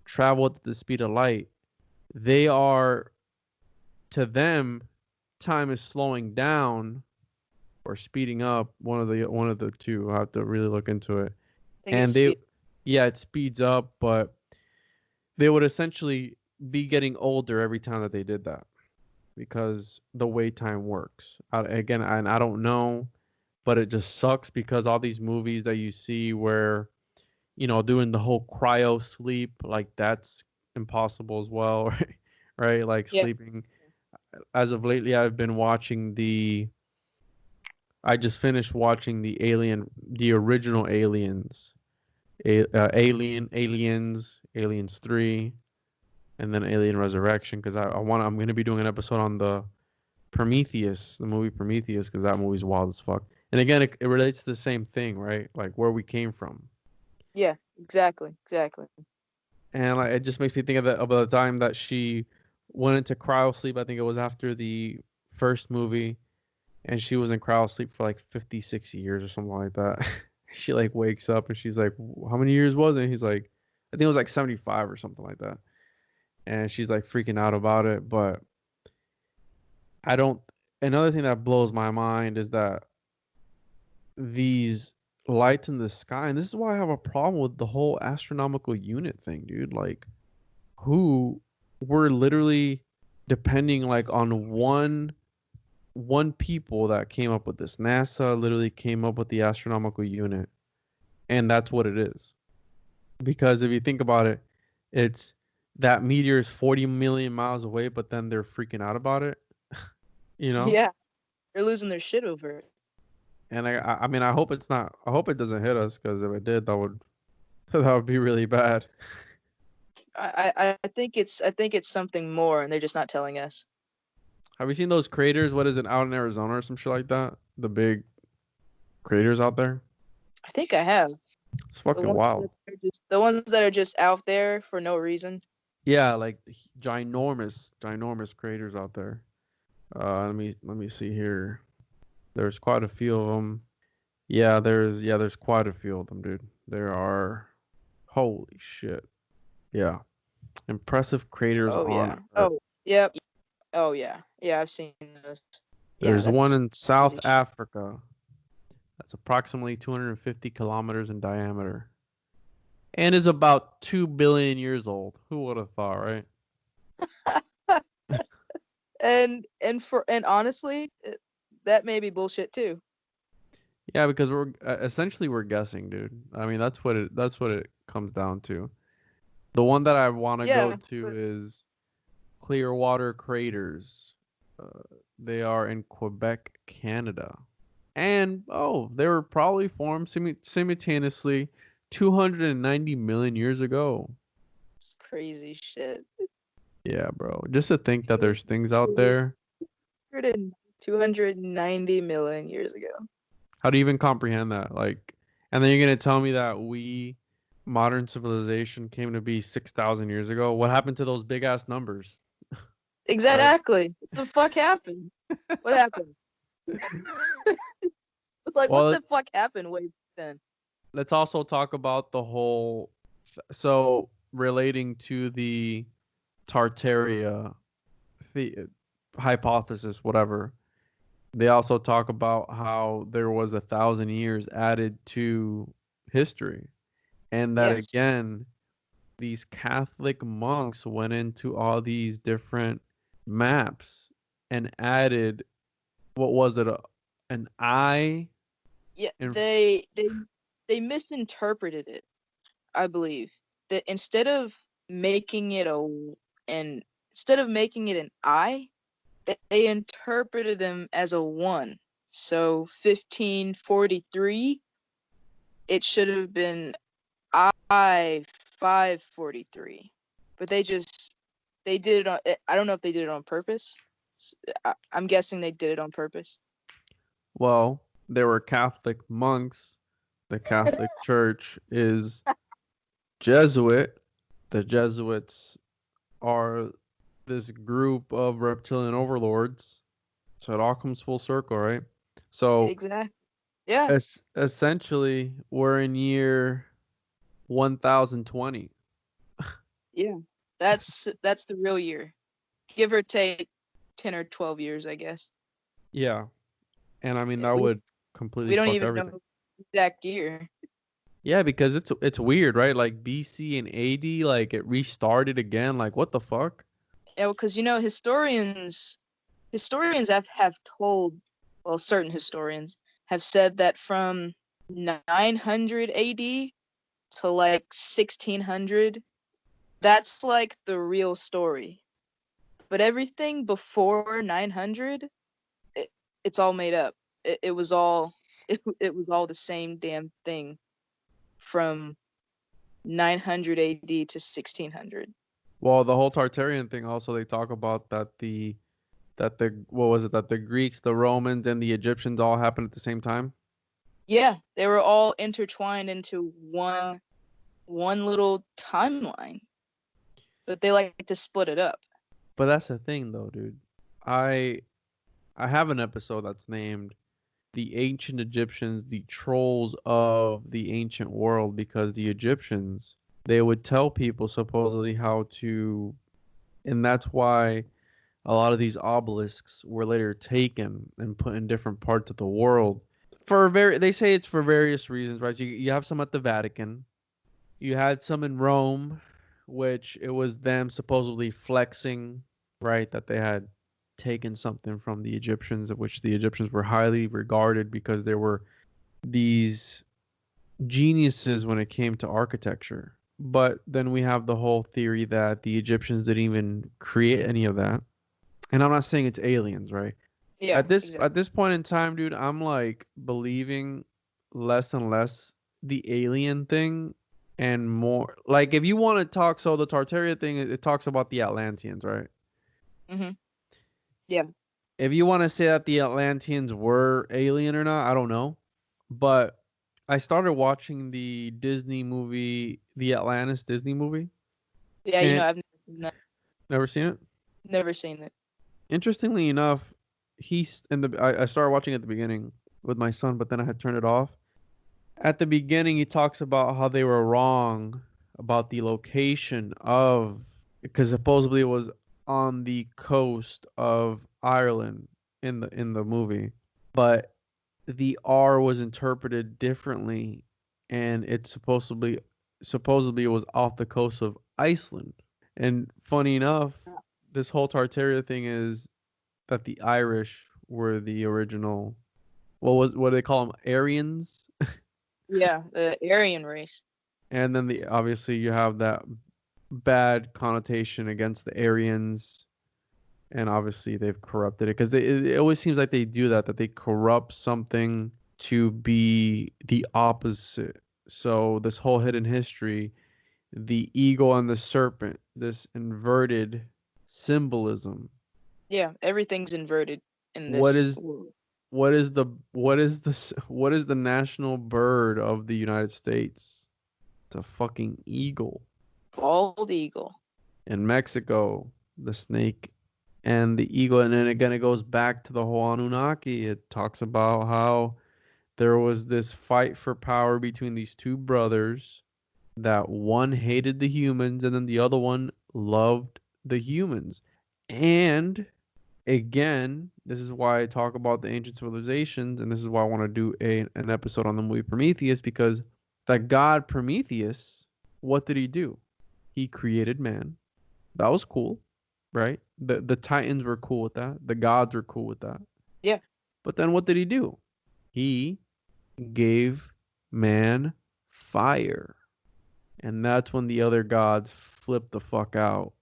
[SPEAKER 1] traveled at the speed of light, they are to them time is slowing down or speeding up, one of the two. I'll have to really look into it.
[SPEAKER 2] I think
[SPEAKER 1] And
[SPEAKER 2] it's
[SPEAKER 1] yeah, it speeds up, but they would essentially be getting older every time that they did that because the way time works. Again, I don't know, but it just sucks because all these movies that you see where, doing the whole cryo sleep, like that's impossible as well, right? Right? Like
[SPEAKER 2] yeah.
[SPEAKER 1] sleeping. As of lately, I just finished watching the original Aliens, Aliens 3, and then Alien Resurrection because I'm going to be doing an episode on the movie Prometheus, because that movie's wild as fuck. And again, it relates to the same thing, right? Like where we came from.
[SPEAKER 2] Yeah, exactly.
[SPEAKER 1] And like, it just makes me think of the time that she went into cryo sleep. I think it was after the first movie, and she was in cryo sleep for like 50, 60 years or something like that. She like wakes up and she's like, how many years was it? And he's like, I think it was like 75 or something like that. And she's like freaking out about it. But I don't, another thing that blows my mind is that these lights in the sky, and this is why I have a problem with the whole astronomical unit thing, dude. Like, who we're literally depending like on one people that came up with this. NASA literally came up with the astronomical unit, and that's what it is. Because if you think about it, it's that meteor is 40 million miles away, but then they're freaking out about it, you know?
[SPEAKER 2] Yeah, they're losing their shit over it.
[SPEAKER 1] And I mean, I hope it's not. I hope it doesn't hit us, because if it did, that would that would be really bad.
[SPEAKER 2] I think it's something more, and they're just not telling us.
[SPEAKER 1] Have you seen those craters? What is it, out in Arizona or some shit like that? The big craters out there.
[SPEAKER 2] I think I have
[SPEAKER 1] It's fucking wild.
[SPEAKER 2] the ones that are just out there for no reason.
[SPEAKER 1] Yeah, like ginormous craters out there. Let me see here. There's quite a few of them. There's quite a few of them, dude. There are, holy shit. Yeah, impressive craters
[SPEAKER 2] Oh
[SPEAKER 1] on
[SPEAKER 2] yeah.
[SPEAKER 1] Earth.
[SPEAKER 2] Oh yep. Oh yeah. Yeah, I've seen those. Yeah,
[SPEAKER 1] There's one
[SPEAKER 2] that's
[SPEAKER 1] in
[SPEAKER 2] crazy.
[SPEAKER 1] South Africa that's approximately 250 kilometers in diameter and is about 2 billion years old. Who would have thought, right?
[SPEAKER 2] And honestly, that may be bullshit too.
[SPEAKER 1] Yeah, because we're guessing, dude. I mean, that's what it comes down to. The one that I want to go
[SPEAKER 2] Yeah,
[SPEAKER 1] to
[SPEAKER 2] but
[SPEAKER 1] is Clearwater Craters. Uh, they are in Quebec, Canada. And they were probably formed simultaneously 290 million years ago.
[SPEAKER 2] it's crazy shit.
[SPEAKER 1] Yeah, bro. Just to think that there's things out there.
[SPEAKER 2] 290 million years ago.
[SPEAKER 1] How do you even comprehend that? Like, and then you're gonna tell me that modern civilization came to be 6,000 years ago. What happened to those big ass numbers? Right.
[SPEAKER 2] Exactly. What the fuck happened? What happened? It's like, what
[SPEAKER 1] Well,
[SPEAKER 2] the fuck happened way back then?
[SPEAKER 1] let's also talk about the whole. So relating to the Tartaria the hypothesis, whatever. They also talk about how there was 1,000 years added to history, and that
[SPEAKER 2] Yes.
[SPEAKER 1] again, these Catholic monks went into all these different maps and added, what was it, an eye?
[SPEAKER 2] Yeah,
[SPEAKER 1] And
[SPEAKER 2] they misinterpreted it, I believe. That making it a and instead of making it an I, they interpreted them as a one. So 1543, it should have been I 543. But they did it on. I don't know if they did it on purpose. I'm guessing they did it on purpose.
[SPEAKER 1] well, there were Catholic monks. The Catholic Church is Jesuit. The Jesuits are this group of reptilian overlords. So it all comes full circle, right? So
[SPEAKER 2] Exactly. Yeah.
[SPEAKER 1] essentially, we're in year 1020.
[SPEAKER 2] Yeah. That's the real year. Give or take 10 or 12 years, I guess.
[SPEAKER 1] Yeah. And I mean, that
[SPEAKER 2] We,
[SPEAKER 1] would
[SPEAKER 2] we
[SPEAKER 1] completely
[SPEAKER 2] don't
[SPEAKER 1] fuck
[SPEAKER 2] even
[SPEAKER 1] everything.
[SPEAKER 2] know the exact year.
[SPEAKER 1] Yeah, because it's weird, right? Like BC and AD, like it restarted again. Like what the fuck?
[SPEAKER 2] Yeah, because historians have told, well, certain historians have said that from 900 AD to like 1600, that's like the real story. But everything before 900, it's all made up. It was all it was all the same damn thing from 900 AD to 1600.
[SPEAKER 1] Well, the whole Tartarian thing also they talk about that the what was it that the Greeks, the Romans, and the Egyptians all happened at the same time.
[SPEAKER 2] Yeah, they were all intertwined into one little timeline, but they like to split it up.
[SPEAKER 1] But that's the thing, though, dude. I I have an episode that's named "The Ancient Egyptians, the Trolls of the Ancient World," because the Egyptians they would tell people supposedly how to, and that's why a lot of these obelisks were later taken and put in different parts of the world for they say it's for various reasons, right? So you have some at the Vatican, you had some in Rome, which it was them supposedly flexing, right, that they had taken something from the Egyptians, of which the Egyptians were highly regarded because there were these geniuses when it came to architecture. But then we have the whole theory that the Egyptians didn't even create any of that. And I'm not saying it's aliens, right?
[SPEAKER 2] Yeah,
[SPEAKER 1] At this
[SPEAKER 2] exactly.
[SPEAKER 1] point in time, dude, I'm like believing less and less the alien thing and more like if you want to talk, so the Tartaria thing it talks about the Atlanteans, right?
[SPEAKER 2] Hmm. Yeah.
[SPEAKER 1] If you want to say that the Atlanteans were alien or not, I don't know. But I started watching the Disney movie, the Atlantis Disney movie,
[SPEAKER 2] Yeah,
[SPEAKER 1] and never seen it.
[SPEAKER 2] never seen it.
[SPEAKER 1] Interestingly enough, he's in the I started watching at the beginning with my son, but then I had turned it off. At the beginning, he talks about how they were wrong about the location of, because supposedly it was on the coast of Ireland in the movie, but the R was interpreted differently, and it's supposedly it was off the coast of Iceland. And funny enough, this whole Tartaria thing is that the Irish were the original. What do they call them? Aryans.
[SPEAKER 2] Yeah, the Aryan race.
[SPEAKER 1] And then the obviously you have that bad connotation against the Aryans, and obviously they've corrupted it because it always seems like they do that they corrupt something to be the opposite. So this whole hidden history, the eagle and the serpent, this inverted symbolism.
[SPEAKER 2] Yeah, everything's inverted in
[SPEAKER 1] What
[SPEAKER 2] this
[SPEAKER 1] is
[SPEAKER 2] world.
[SPEAKER 1] what is the national bird of the United States? It's a fucking eagle.
[SPEAKER 2] Bald eagle.
[SPEAKER 1] In Mexico, the snake and the eagle. And then again, it goes back to the whole Anunnaki. It talks about how there was this fight for power between these two brothers, that one hated the humans and then the other one loved the humans. And again, this is why I talk about the ancient civilizations, and this is why I want to do an episode on the movie Prometheus, because the god Prometheus, what did he do? He created man. That was cool, right? The Titans were cool with that. The gods were cool with that.
[SPEAKER 2] Yeah,
[SPEAKER 1] But then what did he do? He gave man fire. And that's when the other gods flipped the fuck out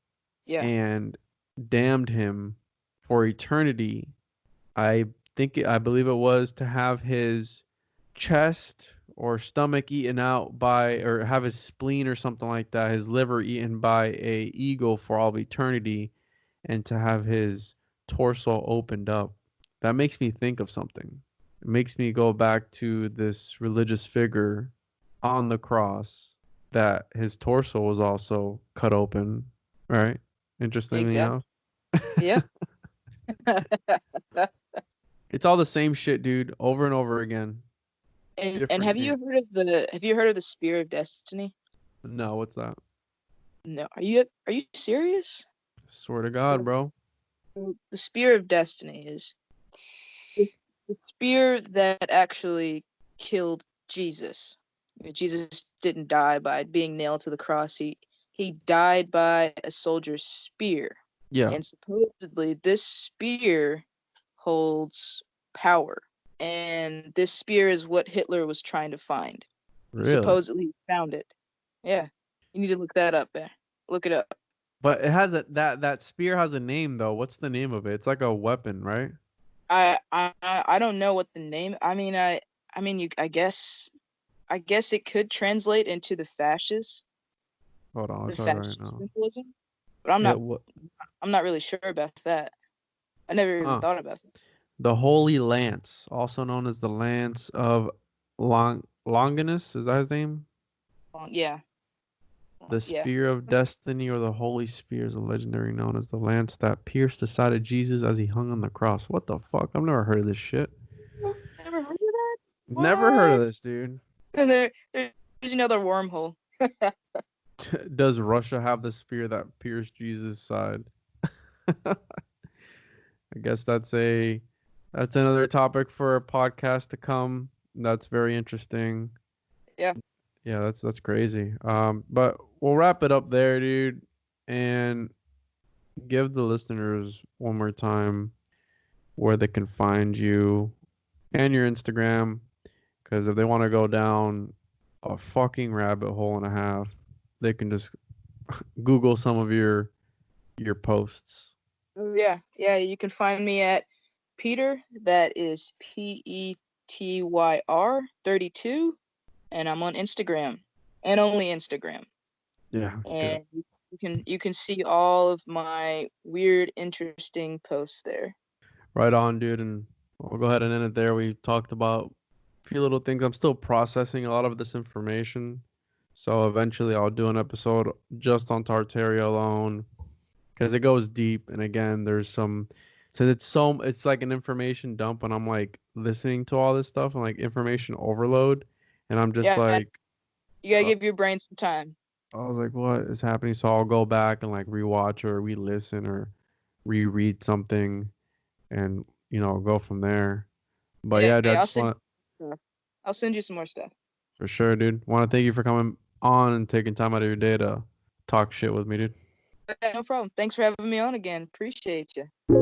[SPEAKER 2] yeah,
[SPEAKER 1] and damned him for eternity. I I believe it was to have his chest or stomach eaten out by, or have his spleen or something like that, his liver eaten by a eagle for all of eternity, and to have his torso opened up. That makes me think of something. It makes me go back to this religious figure on the cross, that his torso was also cut open, right? Interestingly
[SPEAKER 2] exactly.
[SPEAKER 1] enough.
[SPEAKER 2] Yeah.
[SPEAKER 1] It's all the same shit, dude, over and over again.
[SPEAKER 2] And
[SPEAKER 1] Different name.
[SPEAKER 2] have you heard of the Spear of Destiny?
[SPEAKER 1] No, what's that?
[SPEAKER 2] No. Are you serious?
[SPEAKER 1] Swear to God, bro.
[SPEAKER 2] The spear of destiny is the spear that actually killed Jesus. Jesus didn't die by being nailed to the cross. He died by a soldier's spear.
[SPEAKER 1] Yeah.
[SPEAKER 2] And supposedly this spear holds power. And this spear is what Hitler was trying to find. And
[SPEAKER 1] Really?
[SPEAKER 2] supposedly he found it. Yeah. You need to look that up there. Look it up.
[SPEAKER 1] But it has that spear has a name though. What's the name of it? It's like a weapon, right?
[SPEAKER 2] I don't know what the name. I guess it could translate into the fascist
[SPEAKER 1] Hold on, I'll
[SPEAKER 2] the
[SPEAKER 1] tell you right
[SPEAKER 2] fascist
[SPEAKER 1] now.
[SPEAKER 2] symbolism, but
[SPEAKER 1] It
[SPEAKER 2] I'm not really sure about that. I never even
[SPEAKER 1] huh.
[SPEAKER 2] thought about it.
[SPEAKER 1] The Holy Lance, also known as the Lance of Longinus, is that his name?
[SPEAKER 2] Yeah,
[SPEAKER 1] The
[SPEAKER 2] yeah.
[SPEAKER 1] Spear of Destiny or the Holy Spear is a legendary known as the lance that pierced the side of Jesus as he hung on the cross. What the fuck? I've never heard of this shit.
[SPEAKER 2] Never heard of that.
[SPEAKER 1] Never heard of
[SPEAKER 2] What?
[SPEAKER 1] this, dude.
[SPEAKER 2] And there's another wormhole.
[SPEAKER 1] Does Russia have the spear that pierced Jesus' side? I guess that's another topic for a podcast to come. That's very interesting.
[SPEAKER 2] Yeah.
[SPEAKER 1] Yeah, that's crazy. But we'll wrap it up there, dude, and give the listeners one more time where they can find you and your Instagram. Because if they want to go down a fucking rabbit hole and a half, they can just Google some of your posts.
[SPEAKER 2] Yeah, yeah. You can find me at Petyr. That is Petyr 32, and I'm on Instagram and only Instagram.
[SPEAKER 1] Yeah, good.
[SPEAKER 2] And you can see all of my weird, interesting posts there.
[SPEAKER 1] Right on, dude. And we'll go ahead and end it there. We talked about a few little things. I'm still processing a lot of this information. So eventually I'll do an episode just on Tartaria alone because it goes deep. And again, there's some, since it's like an information dump and I'm like listening to all this stuff and like information overload. And I'm just
[SPEAKER 2] Yeah,
[SPEAKER 1] like,
[SPEAKER 2] you gotta
[SPEAKER 1] uh,
[SPEAKER 2] give your brain some time.
[SPEAKER 1] I was like, what is happening? So I'll go back and like rewatch or re-listen or reread something and go from there. But
[SPEAKER 2] Yeah,
[SPEAKER 1] yeah, dude, I
[SPEAKER 2] yeah.
[SPEAKER 1] just want
[SPEAKER 2] I'll send you some more stuff.
[SPEAKER 1] for sure, dude. Want to thank you for coming on and taking time out of your day to talk shit with me, dude.
[SPEAKER 2] Yeah, no problem. Thanks for having me on again. Appreciate you.